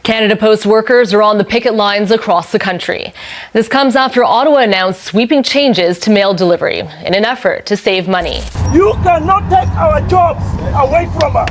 Canada Post workers are on the picket lines across the country. This comes after Ottawa announced sweeping changes to mail delivery in an effort to save money. You cannot take our jobs away from us.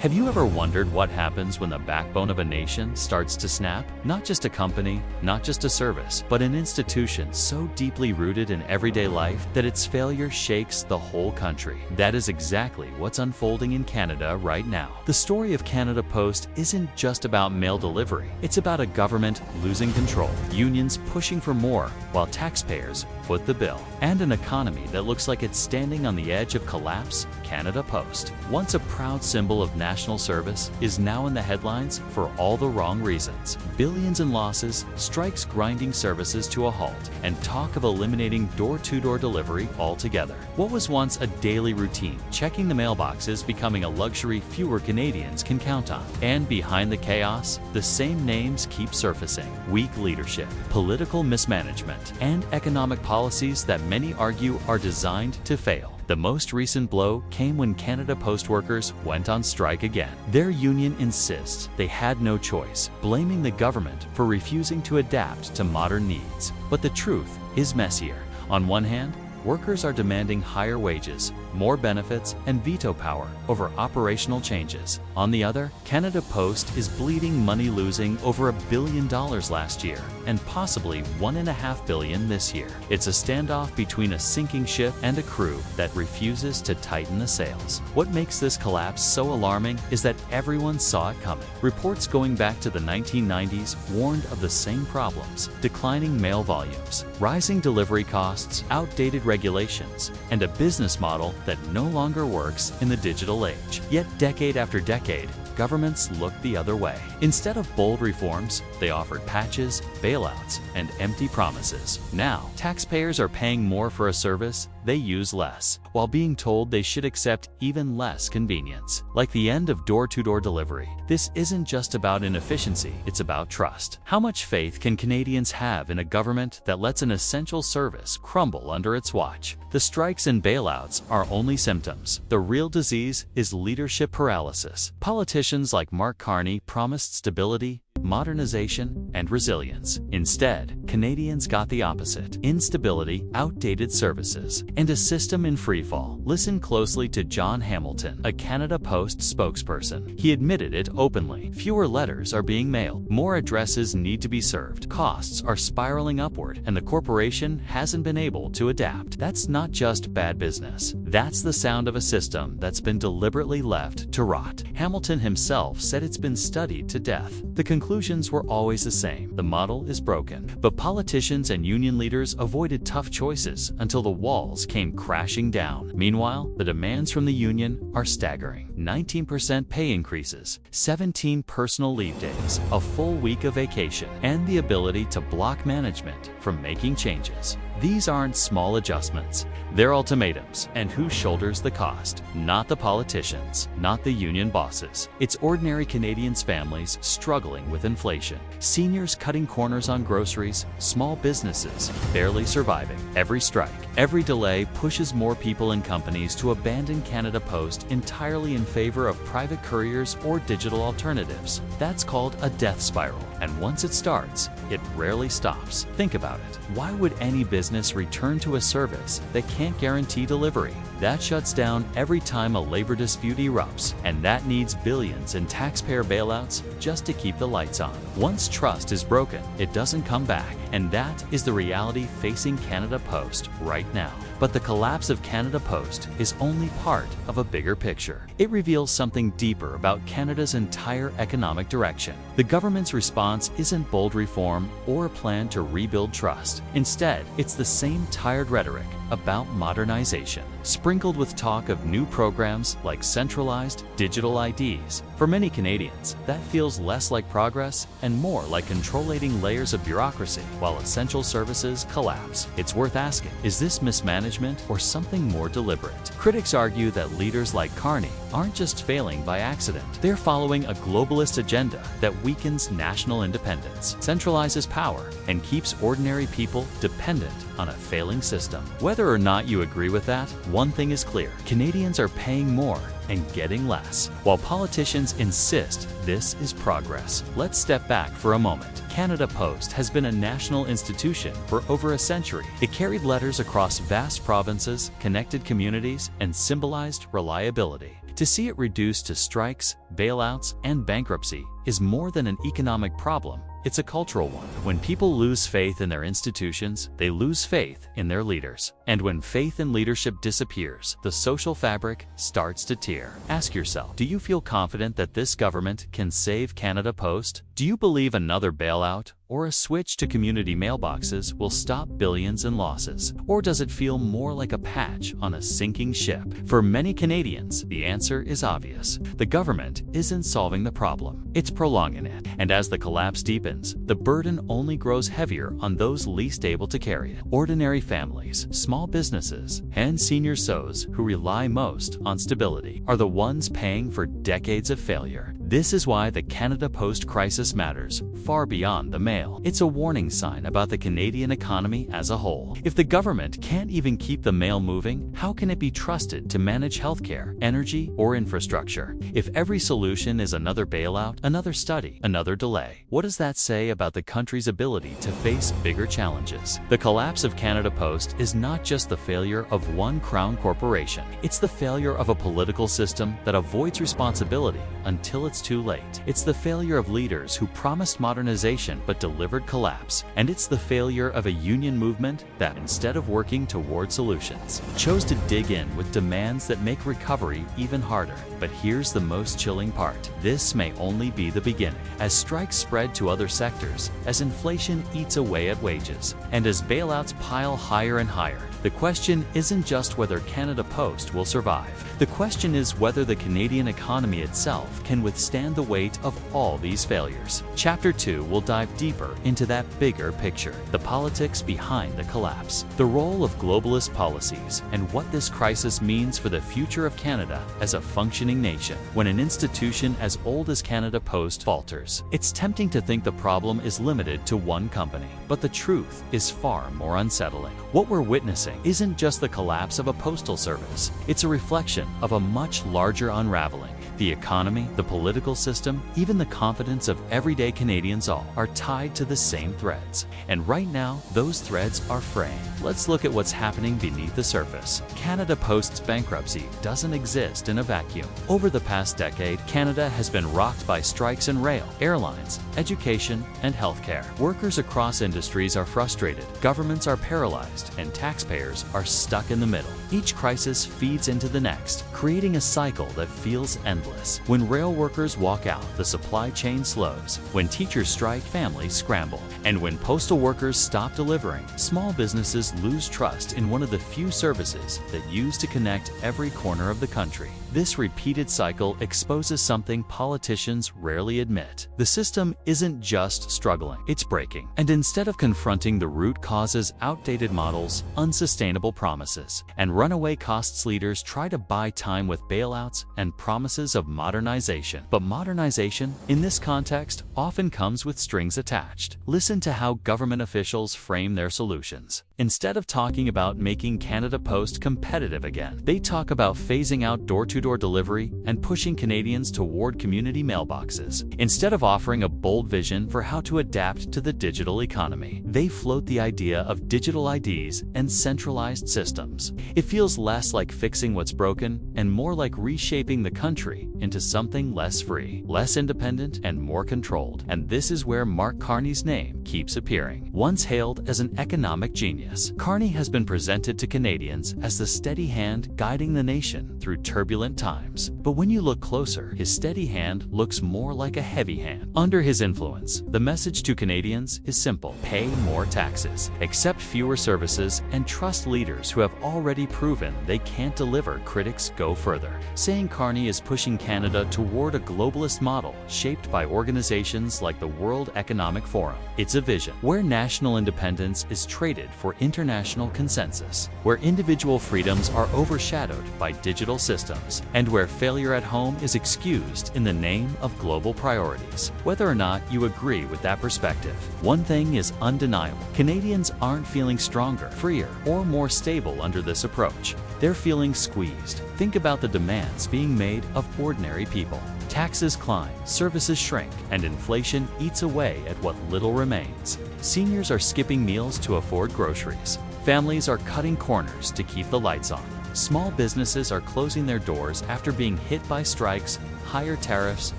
Have you ever wondered what happens when the backbone of a nation starts to snap? Not just a company, not just a service, but an institution so deeply rooted in everyday life that its failure shakes the whole country. That is exactly what's unfolding in Canada right now. The story of Canada Post isn't just about mail delivery. It's about a government losing control, unions pushing for more, while taxpayers foot the bill, and an economy that looks like it's standing on the edge of collapse. Canada Post, once a proud symbol of national service, is now in the headlines for all the wrong reasons. Billions in losses, strikes grinding services to a halt, and talk of eliminating door-to-door delivery altogether. What was once a daily routine, checking the mailbox, is becoming a luxury fewer Canadians can count on. And behind the chaos, the same names keep surfacing: weak leadership, political mismanagement, and economic policies that many argue are designed to fail. The most recent blow came when Canada Post workers went on strike again. Their union insists they had no choice, blaming the government for refusing to adapt to modern needs. But the truth is messier. On one hand, workers are demanding higher wages, more benefits, and veto power over operational changes. On the other, Canada Post is bleeding money, losing over $1 billion last year and possibly $1.5 billion this year. It's a standoff between a sinking ship and a crew that refuses to tighten the sails. What makes this collapse so alarming is that everyone saw it coming. Reports going back to the 1990s warned of the same problems: declining mail volumes, rising delivery costs, outdated regulations, and a business model that no longer works in the digital age. Yet decade after decade, governments looked the other way. Instead of bold reforms, they offered patches, bailouts, and empty promises. Now, taxpayers are paying more for a service they use less, while being told they should accept even less convenience. Like the end of door-to-door delivery, this isn't just about inefficiency, it's about trust. How much faith can Canadians have in a government that lets an essential service crumble under its watch? The strikes and bailouts are only symptoms. The real disease is leadership paralysis. Politicians like Carney promised stability, modernization, and resilience. Instead, Canadians got the opposite: instability, outdated services, and a system in freefall. Listen closely to John Hamilton, a Canada Post spokesperson. He admitted it openly. Fewer letters are being mailed, more addresses need to be served, costs are spiraling upward, and the corporation hasn't been able to adapt. That's not just bad business. That's the sound of a system that's been deliberately left to rot. Hamilton himself said it's been studied to death. The conclusions were always the same: the model is broken. But politicians and union leaders avoided tough choices until the walls came crashing down. Meanwhile, the demands from the union are staggering: 19% pay increases, 17 personal leave days, a full week of vacation, and the ability to block management from making changes. These aren't small adjustments, they're ultimatums. And who shoulders the cost? Not the politicians, not the union bosses. It's ordinary Canadians' families struggling with inflation, seniors cutting corners on groceries, small businesses barely surviving. Every strike, every delay pushes more people and companies to abandon Canada Post entirely in favor of private couriers or digital alternatives. That's called a death spiral, and once it starts, it rarely stops. Think about it. Why would any business return to a service that can't guarantee delivery? That shuts down every time a labor dispute erupts, and that needs billions in taxpayer bailouts just to keep the lights on. Once trust is broken, it doesn't come back, and that is the reality facing Canada Post right now. But the collapse of Canada Post is only part of a bigger picture. It reveals something deeper about Canada's entire economic direction. The government's response isn't bold reform or a plan to rebuild trust. Instead, it's the same tired rhetoric about modernization, sprinkled with talk of new programs like centralized digital IDs. For many Canadians, that feels less like progress and more like controlling layers of bureaucracy while essential services collapse. It's worth asking, is this mismanagement or something more deliberate? Critics argue that leaders like Carney aren't just failing by accident. They're following a globalist agenda that weakens national independence, centralizes power, and keeps ordinary people dependent on a failing system. Whether whether or not you agree with that, one thing is clear: Canadians are paying more and getting less. While politicians insist this is progress, let's step back for a moment. Canada Post has been a national institution for over a century. It carried letters across vast provinces, connected communities, and symbolized reliability. To see it reduced to strikes, bailouts, and bankruptcy is more than an economic problem. It's a cultural one. When people lose faith in their institutions, they lose faith in their leaders. And when faith in leadership disappears, the social fabric starts to tear. Ask yourself, do you feel confident that this government can save Canada Post? Do you believe another bailout or a switch to community mailboxes will stop billions in losses? Or does it feel more like a patch on a sinking ship? For many Canadians, the answer is obvious. The government isn't solving the problem, it's prolonging it. And as the collapse deepens, the burden only grows heavier on those least able to carry it. Ordinary families, small businesses, and senior SOs who rely most on stability are the ones paying for decades of failure. This is why the Canada Post crisis matters far beyond the mail. It's a warning sign about the Canadian economy as a whole. If the government can't even keep the mail moving, how can it be trusted to manage healthcare, energy, or infrastructure? If every solution is another bailout, another study, another delay, what does that say about the country's ability to face bigger challenges? The collapse of Canada Post is not just the failure of one crown corporation. It's the failure of a political system that avoids responsibility until it's too late. It's the failure of leaders who promised modernization but delivered collapse. And it's the failure of a union movement that, instead of working toward solutions, chose to dig in with demands that make recovery even harder. But here's the most chilling part. This may only be the beginning. As strikes spread to other sectors, as inflation eats away at wages, and as bailouts pile higher and higher, the question isn't just whether Canada Post will survive. The question is whether the Canadian economy itself can withstand the weight of all these failures. Chapter 2 will dive deeper into that bigger picture, the politics behind the collapse, the role of globalist policies, and what this crisis means for the future of Canada as a functioning nation. When an institution as old as Canada Post falters, it's tempting to think the problem is limited to one company. But the truth is far more unsettling. What we're witnessing isn't just the collapse of a postal service. It's a reflection of a much larger unraveling. The economy, the political system, even the confidence of everyday Canadians all are tied to the same threads. And right now, those threads are fraying. Let's look at what's happening beneath the surface. Canada Post's bankruptcy doesn't exist in a vacuum. Over the past decade, Canada has been rocked by strikes in rail, airlines, education, and healthcare. Workers across industries are frustrated, governments are paralyzed, and taxpayers are stuck in the middle. Each crisis feeds into the next, creating a cycle that feels endless. When rail workers walk out, the supply chain slows. When teachers strike, families scramble. And when postal workers stop delivering, small businesses lose trust in one of the few services that used to connect every corner of the country. This repeated cycle exposes something politicians rarely admit. The system isn't just struggling, it's breaking. And instead of confronting the root causes, outdated models, unsustainable promises, and runaway costs, leaders try to buy time with bailouts and promises of modernization. But modernization, in this context, often comes with strings attached. Listen to how government officials frame their solutions. Instead of talking about making Canada Post competitive again, they talk about phasing out door-to-door delivery and pushing Canadians toward community mailboxes. Instead of offering a bold vision for how to adapt to the digital economy, they float the idea of digital IDs and centralized systems. It feels less like fixing what's broken and more like reshaping the country into something less free, less independent, and more controlled. And this is where Mark Carney's name keeps appearing. Once hailed as an economic genius, Carney has been presented to Canadians as the steady hand guiding the nation through turbulent times. But when you look closer, his steady hand looks more like a heavy hand. Under his influence, the message to Canadians is simple: pay more taxes, accept fewer services, and trust leaders who have already proven they can't deliver. Critics go further, saying Carney is pushing Canada toward a globalist model shaped by organizations like the World Economic Forum. It's a vision where national independence is traded for international consensus, where individual freedoms are overshadowed by digital systems, and where failure at home is excused in the name of global priorities. Whether or not you agree with that perspective, one thing is undeniable. Canadians aren't feeling stronger, freer, or more stable under this approach. They're feeling squeezed. Think about the demands being made of ordinary people. Taxes climb, services shrink, and inflation eats away at what little remains. Seniors are skipping meals to afford groceries. Families are cutting corners to keep the lights on. Small businesses are closing their doors after being hit by strikes, higher tariffs,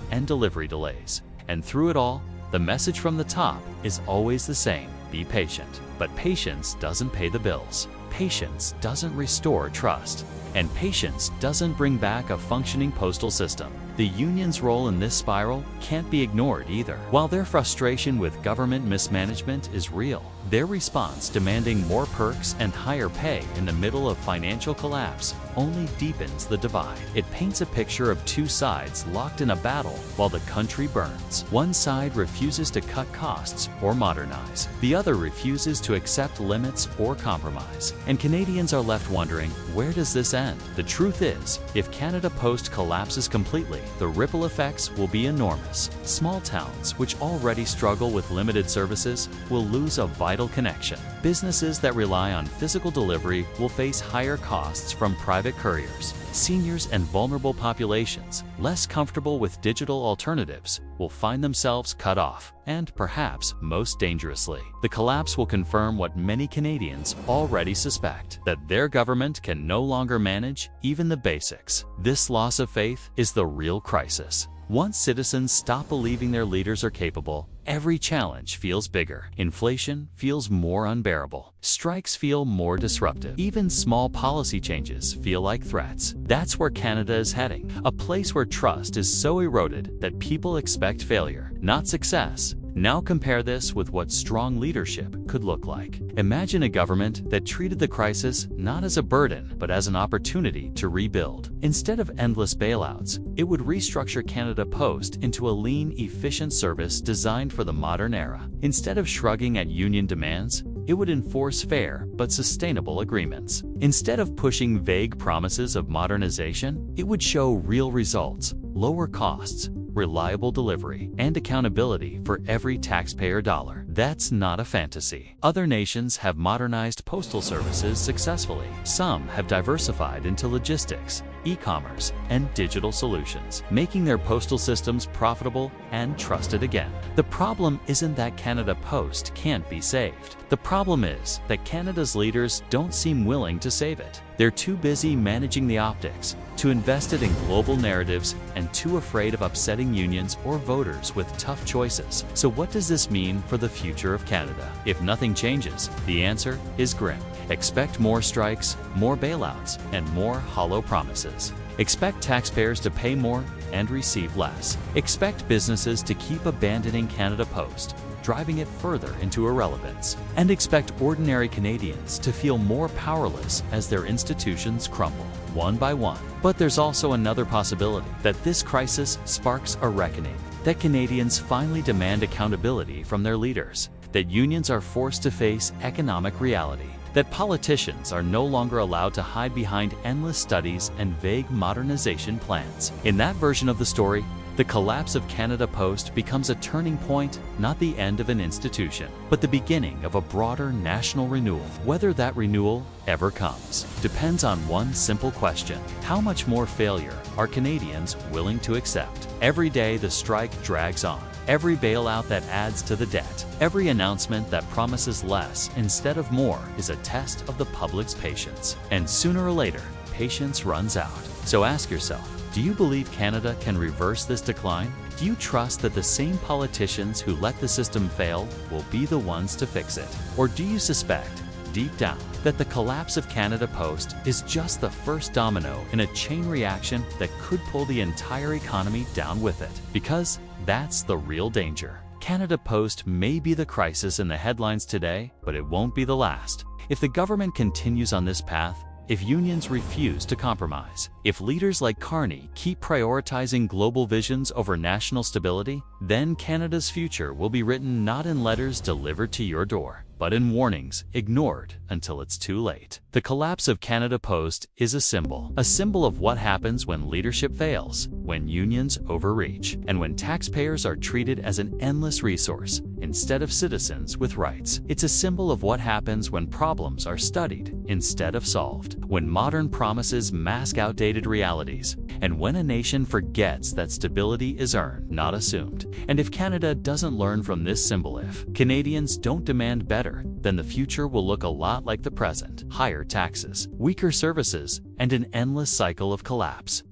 and delivery delays. And through it all, the message from the top is always the same: be patient. But patience doesn't pay the bills. Patience doesn't restore trust. And patience doesn't bring back a functioning postal system. The union's role in this spiral can't be ignored either. While their frustration with government mismanagement is real, their response demanding more perks and higher pay in the middle of financial collapse only deepens the divide. It paints a picture of two sides locked in a battle while the country burns. One side refuses to cut costs or modernize. The other refuses to accept limits or compromise. And Canadians are left wondering, where does this end? The truth is, if Canada Post collapses completely, the ripple effects will be enormous. Small towns, which already struggle with limited services, will lose a vital connection. Businesses that rely on physical delivery will face higher costs from private couriers. Seniors and vulnerable populations, less comfortable with digital alternatives, will find themselves cut off. And perhaps most dangerously, the collapse will confirm what many Canadians already suspect: that their government can no longer manage even the basics. This loss of faith is the real crisis. Once citizens stop believing their leaders are capable, every challenge feels bigger. Inflation feels more unbearable. Strikes feel more disruptive. Even small policy changes feel like threats. That's where Canada is heading, a place where trust is so eroded that people expect failure, not success. Now compare this with what strong leadership could look like. Imagine a government that treated the crisis not as a burden, but as an opportunity to rebuild. Instead of endless bailouts, it would restructure Canada Post into a lean, efficient service designed for the modern era. Instead of shrugging at union demands, it would enforce fair but sustainable agreements. Instead of pushing vague promises of modernization, it would show real results: lower costs, reliable delivery, and accountability for every taxpayer dollar. That's not a fantasy. Other nations have modernized postal services successfully. Some have diversified into logistics, e-commerce, and digital solutions, making their postal systems profitable and trusted again. The problem isn't that Canada Post can't be saved. The problem is that Canada's leaders don't seem willing to save it. They're too busy managing the optics, too invested in global narratives, and too afraid of upsetting unions or voters with tough choices. So what does this mean for the future of Canada? If nothing changes, the answer is grim. Expect more strikes, more bailouts, and more hollow promises. Expect taxpayers to pay more and receive less. Expect businesses to keep abandoning Canada Post, driving it further into irrelevance. And expect ordinary Canadians to feel more powerless as their institutions crumble, one by one. But there's also another possibility: that this crisis sparks a reckoning, that Canadians finally demand accountability from their leaders, that unions are forced to face economic reality, that politicians are no longer allowed to hide behind endless studies and vague modernization plans. In that version of the story, the collapse of Canada Post becomes a turning point, not the end of an institution, but the beginning of a broader national renewal. Whether that renewal ever comes depends on one simple question: how much more failure are Canadians willing to accept? Every day the strike drags on. Every bailout that adds to the debt, every announcement that promises less instead of more is a test of the public's patience. And sooner or later, patience runs out. So ask yourself, do you believe Canada can reverse this decline? Do you trust that the same politicians who let the system fail will be the ones to fix it? Or do you suspect, deep down, that the collapse of Canada Post is just the first domino in a chain reaction that could pull the entire economy down with it? Because that's the real danger. Canada Post may be the crisis in the headlines today, but it won't be the last. If the government continues on this path, if unions refuse to compromise. If leaders like Carney keep prioritizing global visions over national stability, then Canada's future will be written not in letters delivered to your door, but in warnings ignored until it's too late. The collapse of Canada Post is a symbol of what happens when leadership fails, when unions overreach, and when taxpayers are treated as an endless resource instead of citizens with rights. It's a symbol of what happens when problems are studied instead of solved, when modern promises mask outdated realities, and when a nation forgets that stability is earned, not assumed. And if Canada doesn't learn from this symbol, if Canadians don't demand better, then the future will look a lot like the present: higher taxes, weaker services, and an endless cycle of collapse.